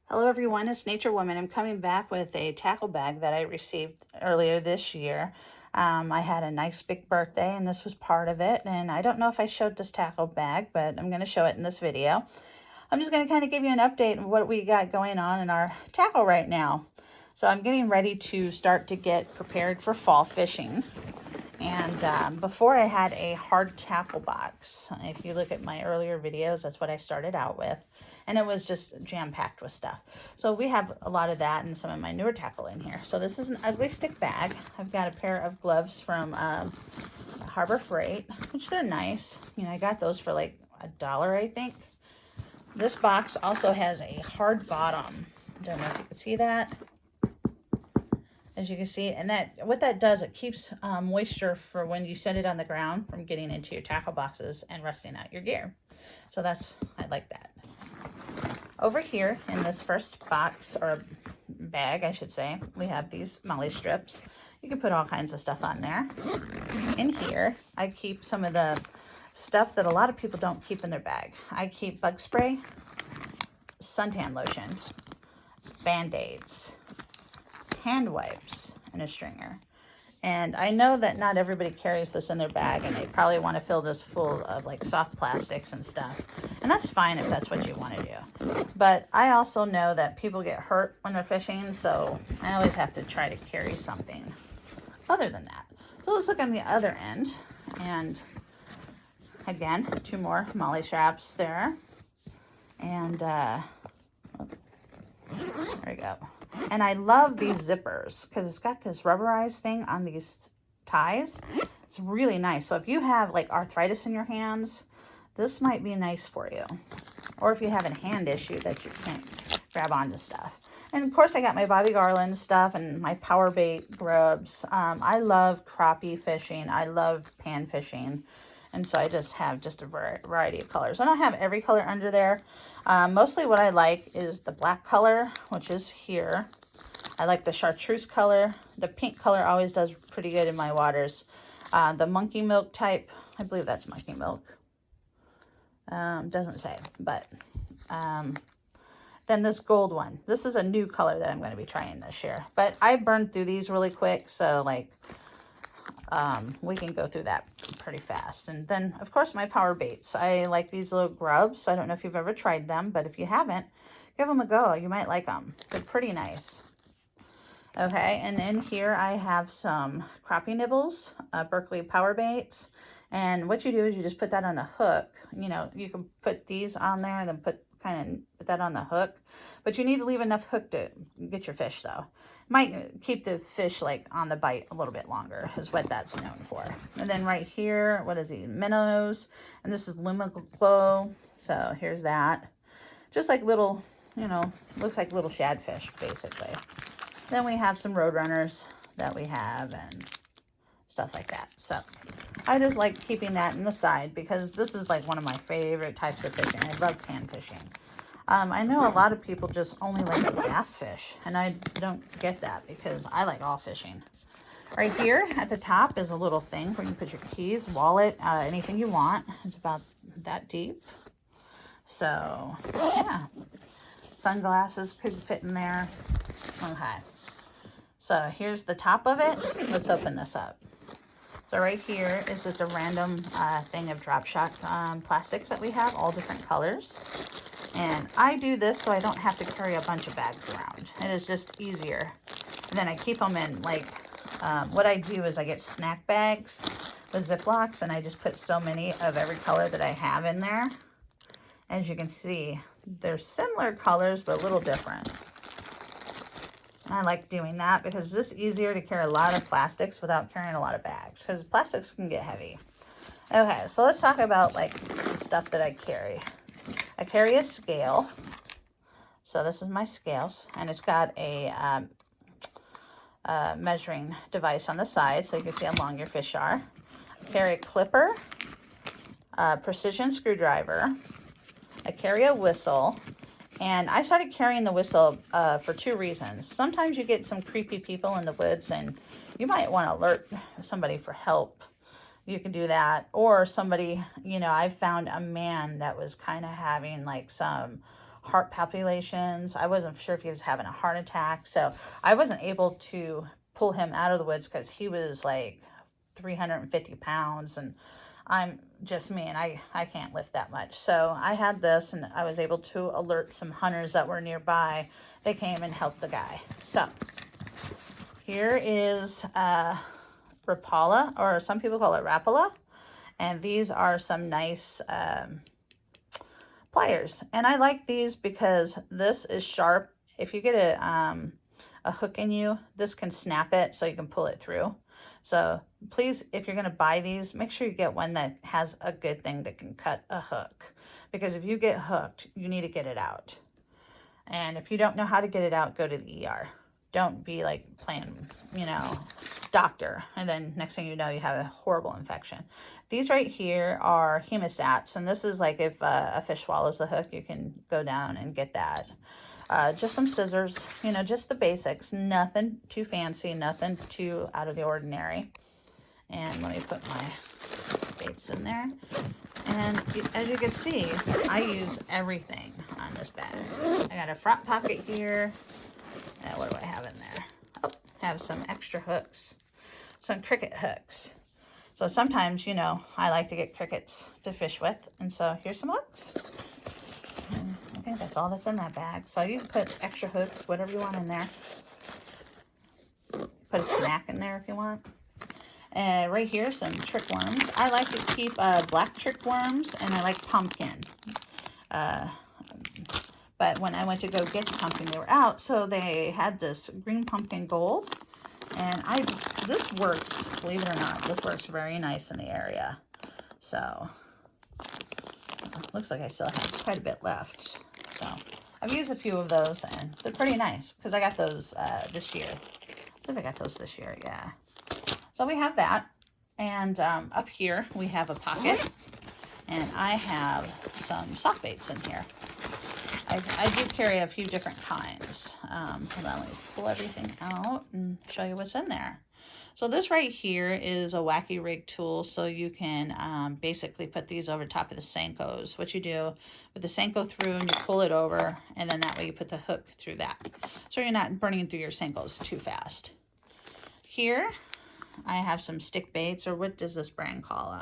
Hello everyone, it's Nature Woman. I'm coming back with a tackle bag that I received earlier this year. I had a nice big birthday and this was part of it. And I don't know if I showed this tackle bag, but I'm going to show it in this video. I'm just going to kind of give you an update on what we got going on in our tackle right now. So I'm getting ready to start to get prepared for fall fishing. And before I had a hard tackle box. If you look at my earlier videos, that's what I started out with. And it was just jam-packed with stuff. So we have a lot of that and some of my newer tackle in here. So this is an Ugly Stik bag. I've got a pair of gloves from Harbor Freight, which they're nice. You know, I got those for like $1, I think. This box also has a hard bottom. Don't know if you can see that. As you can see, and that what that does, it keeps moisture for when you set it on the ground from getting into your tackle boxes and rusting out your gear. So I like that. Over here in this first box, or bag I should say, we have these MOLLE strips. You can put all kinds of stuff on there. In here I keep some of the stuff that a lot of people don't keep in their bag. I keep bug spray, suntan lotion, Band-Aids, hand wipes, and a stringer. And I know that not everybody carries this in their bag, and they probably want to fill this full of like soft plastics and stuff. And that's fine if that's what you want to do. But I also know that people get hurt when they're fishing, so I always have to try to carry something other than that. So let's look on the other end. And again, 2 more MOLLE straps there. And there we go. And I love these zippers because it's got this rubberized thing on these ties. It's really nice. So if you have like arthritis in your hands, this might be nice for you. Or if you have a hand issue that you can't grab onto stuff. And of course I got my Bobby Garland stuff and my power bait grubs. I love crappie fishing. I love pan fishing. And so I just have a variety of colors. I don't have every color under there. Mostly what I like is the black color, which is here. I like the chartreuse color. The pink color always does pretty good in my waters. The monkey milk type, I believe that's monkey milk. Doesn't say, but then this gold one. This is a new color that I'm going to be trying this year. But I burned through these really quick, so like we can go through that pretty fast. And then of course my power baits. I like these little grubs. I don't know if you've ever tried them, but if you haven't, give them a go. You might like them. They're pretty nice. Okay, and in here I have some crappie nibbles, Berkley power baits. And what you do is you just put that on the hook. You know, you can put these on there and then put that on the hook. But you need to leave enough hook to get your fish though. Might keep the fish like on the bite a little bit longer is what that's known for. And then right here, what is he? Minnows. And this is Lumiglow. So here's that. Just like little, you know, looks like little shadfish basically. Then we have some Roadrunners that we have and stuff like that. So I just like keeping that in the side because this is like one of my favorite types of fishing. I love pan fishing. I know a lot of people just only like the bass fish, and I don't get that because I like all fishing. Right here at the top is a little thing where you can put your keys, wallet, anything you want. It's about that deep. So yeah, sunglasses could fit in there. Okay. So here's the top of it. Let's open this up. So right here is just a random thing of drop shot plastics that we have, all different colors. And I do this so I don't have to carry a bunch of bags around. It is just easier. And then I keep them in like, what I do is I get snack bags with Ziplocs and I just put so many of every color that I have in there. As you can see, they're similar colors, but a little different. I like doing that because it's just easier to carry a lot of plastics without carrying a lot of bags because plastics can get heavy. Okay, so let's talk about like the stuff that I carry. I carry a scale. So this is my scales, and it's got a measuring device on the side so you can see how long your fish are. I carry a clipper, a precision screwdriver. I carry a whistle. And I started carrying the whistle for 2 reasons. Sometimes you get some creepy people in the woods and you might want to alert somebody for help. You can do that. Or somebody, you know, I found a man that was kind of having like some heart palpitations. I wasn't sure if he was having a heart attack. So I wasn't able to pull him out of the woods because he was like 350 pounds, and I'm just me, and I can't lift that much. So I had this, and I was able to alert some hunters that were nearby. They came and helped the guy. So here is Rapala, or some people call it Rapala. And these are some nice pliers. And I like these because this is sharp. If you get a hook in you, this can snap it so you can pull it through. So please, if you're going to buy these, make sure you get one that has a good thing that can cut a hook. Because if you get hooked, you need to get it out. And if you don't know how to get it out, go to the ER. Don't be like playing, you know, doctor. And then next thing you know, you have a horrible infection. These right here are hemostats. And this is like if a fish swallows a hook, you can go down and get that. Just some scissors, you know, just the basics. Nothing too fancy, nothing too out of the ordinary. And let me put my baits in there. And as you can see, I use everything on this bag. I got a front pocket here. What do I have in there? Oh, have some extra hooks, some cricket hooks. So sometimes, you know, I like to get crickets to fish with. And so here's some hooks. And I think that's all that's in that bag. So you can put extra hooks, whatever you want in there. Put a snack in there if you want. Right here, some trick worms. I like to keep black trick worms, and I like pumpkin. But when I went to go get the pumpkin, they were out. So they had this green pumpkin gold. And this works, believe it or not, this works very nice in the area. So, looks like I still have quite a bit left. So, I've used a few of those, and they're pretty nice. Because I got those this year. I believe I got those this year, yeah. So, we have that. And up here, we have a pocket. And I have some soft baits in here. I do carry a few different kinds. Hold on, let me pull everything out and show you what's in there. So this right here is a Wacky Rig tool, so you can basically put these over top of the Senkos. What you do with the Senko through, and you pull it over, and then that way you put the hook through that. So you're not burning through your Senkos too fast. Here, I have some stick baits, or what does this brand call?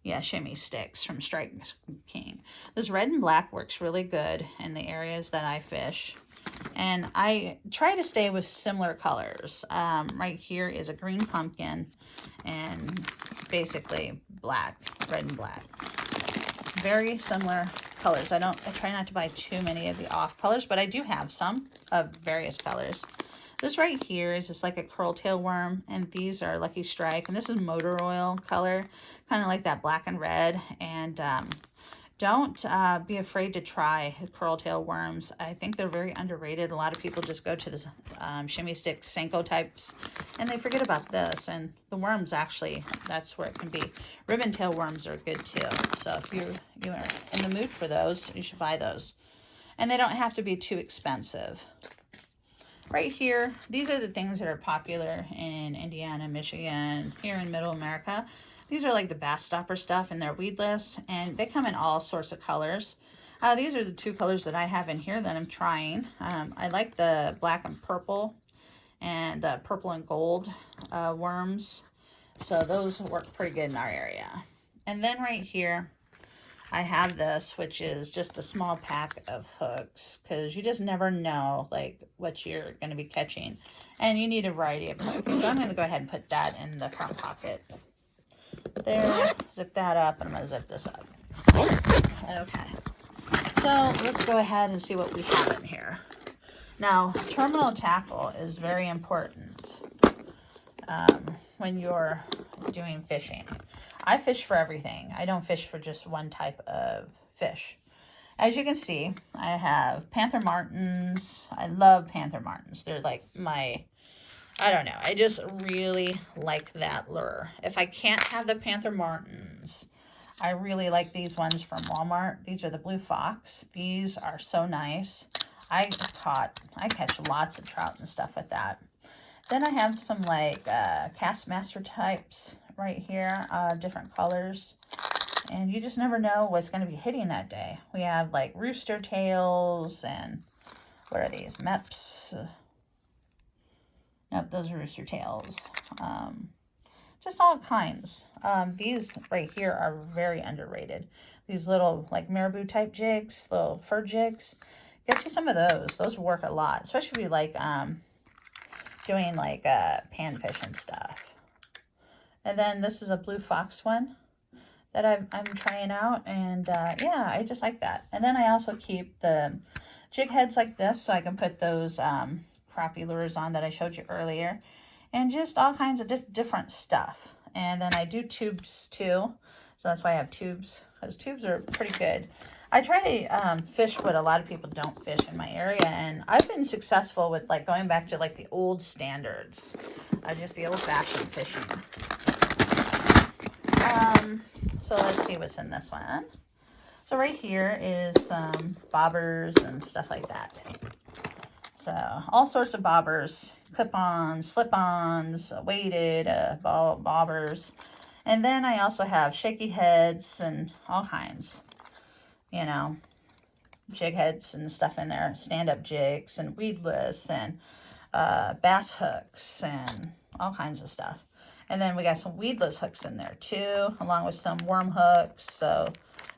Yeah, shimmy sticks from Strike King. This red and black works really good in the areas that I fish. And I try to stay with similar colors. Right here is a green pumpkin and basically black, red and black. Very similar colors. I try not to buy too many of the off colors, but I do have some of various colors. This right here is just like a curl-tail worm, and these are Lucky Strike, and this is motor oil color, kind of like that black and red. And don't be afraid to try curl-tail worms. I think they're very underrated. A lot of people just go to the shimmy stick Senko types, and they forget about this. And the worms, actually, that's where it can be. Ribbon tail worms are good too. So if you are in the mood for those, you should buy those. And they don't have to be too expensive. Right here, these are the things that are popular in Indiana, Michigan, here in Middle America. These are like the Bass Stopper stuff, and they're weedless, and they come in all sorts of colors. These are the two colors that I have in here that I'm trying. I like the black and purple, and the purple and gold worms. So those work pretty good in our area. And then right here, I have this, which is just a small pack of hooks, because you just never know like what you're going to be catching, and you need a variety of hooks. So I'm going to go ahead and put that in the front pocket. There, zip that up, and I'm going to zip this up. Okay, so let's go ahead and see what we have in here. Now, terminal tackle is very important when you're doing fishing. I fish for everything. I don't fish for just one type of fish. As you can see, I have Panther Martins. I love Panther Martins. They're like my, I don't know. I just really like that lure. If I can't have the Panther Martins, I really like these ones from Walmart. These are the Blue Fox. These are so nice. I catch lots of trout and stuff with that. Then I have some like Castmaster types right here, different colors. And you just never know what's going to be hitting that day. We have like rooster tails and what are these? Meps. Nope, those are rooster tails. Just all kinds. These right here are very underrated. These little like marabou type jigs, little fur jigs. Get you some of those. Those work a lot, especially if you like doing like pan fish and stuff. And then this is a blue fox one that I'm trying out, and yeah, I just like that. And then I also keep the jig heads like this, so I can put those crappie lures on that I showed you earlier, and just all kinds of just different stuff. And then I do tubes too, so that's why I have tubes, because tubes are pretty good. I try to fish what a lot of people don't fish in my area, and I've been successful with like going back to like the old standards, just the old-fashioned fishing. So let's see what's in this one. So right here is some bobbers and stuff like that. So all sorts of bobbers, clip-ons, slip-ons, weighted bobbers. And then I also have shaky heads and all kinds, you know, jig heads and stuff in there, stand-up jigs and weedless and bass hooks and all kinds of stuff. And then we got some weedless hooks in there too, along with some worm hooks. So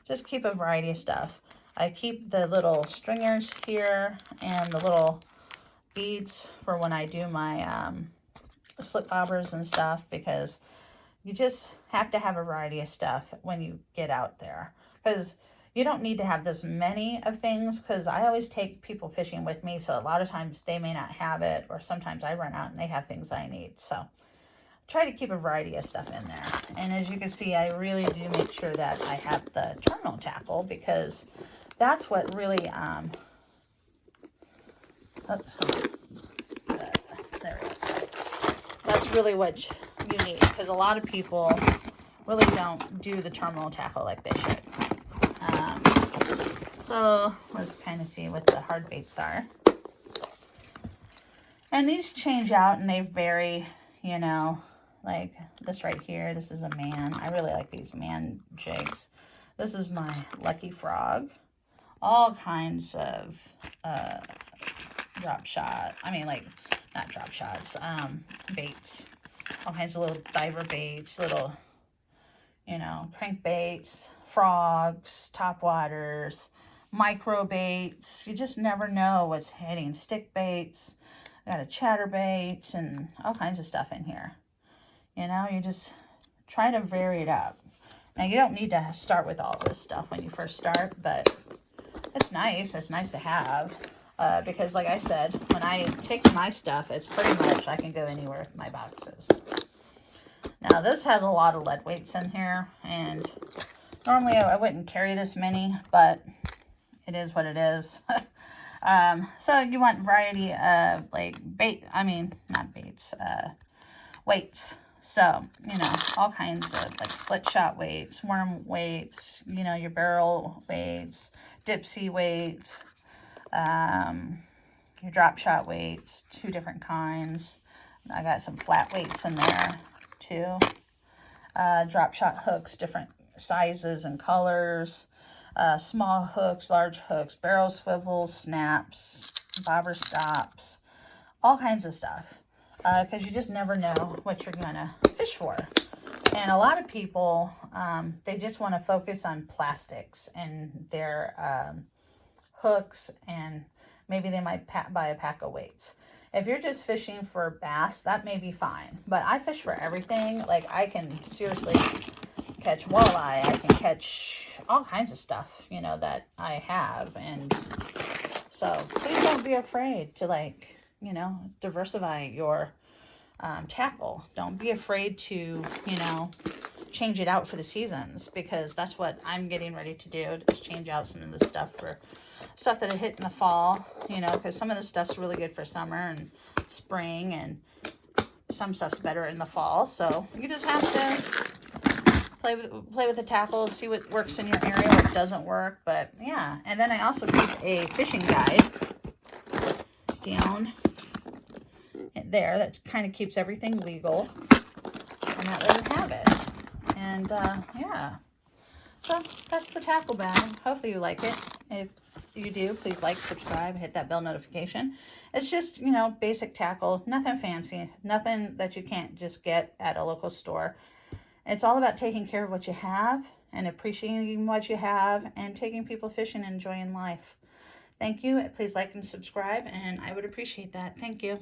just keep a variety of stuff. I keep the little stringers here and the little beads for when I do my slip bobbers and stuff, because you just have to have a variety of stuff when you get out there. Because you don't need to have this many of things, because I always take people fishing with me, so a lot of times they may not have it, or sometimes I run out and they have things I need. So try to keep a variety of stuff in there. And as you can see, I really do make sure that I have the terminal tackle, because that's what really there we go. That's really what you need, because a lot of people really don't do the terminal tackle like they should. So let's kind of see what the hard baits are. And these change out and they vary, you know. Like this right here, this is a man. I really like these man jigs. This is my Lucky Frog. All kinds of drop shot. I mean, like, not drop shots, baits. All kinds of little diver baits, little, you know, crankbaits, frogs, topwaters, micro baits. You just never know what's hitting. Stick baits. I got a chatterbait and all kinds of stuff in here. You know, you just try to vary it up. Now, you don't need to start with all this stuff when you first start, but it's nice. It's nice to have, because like I said, when I take my stuff, it's pretty much I can go anywhere with my boxes. Now, this has a lot of lead weights in here, and normally I wouldn't carry this many, but it is what it is. So you want variety of like weights. So, you know, all kinds of like split shot weights, worm weights, you know, your barrel weights, dipsy weights, your drop shot weights, 2 different kinds. I got some flat weights in there too. Drop shot hooks, different sizes and colors, small hooks, large hooks, barrel swivels, snaps, bobber stops, all kinds of stuff. Because you just never know what you're going to fish for. And a lot of people, they just want to focus on plastics and their hooks, and maybe they might buy a pack of weights. If you're just fishing for bass, that may be fine. But I fish for everything. Like, I can seriously catch walleye. I can catch all kinds of stuff, you know, that I have. And so please don't be afraid to, like, you know, diversify your tackle. Don't be afraid to, you know, change it out for the seasons, because that's what I'm getting ready to do, is change out some of the stuff for stuff that I hit in the fall, you know, because some of the stuff's really good for summer and spring, and some stuff's better in the fall. So you just have to play with the tackle, see what works in your area, what doesn't work. But yeah, and then I also keep a fishing guide down there that kind of keeps everything legal, and that way you have it. And yeah, So that's the tackle bag. Hopefully you like it. If you do, please like, subscribe, hit that bell notification. It's just, you know, basic tackle, nothing fancy, nothing that you can't just get at a local store. It's all about taking care of what you have and appreciating what you have and taking people fishing and enjoying life. Thank you. Please like and subscribe, and I would appreciate that. Thank you.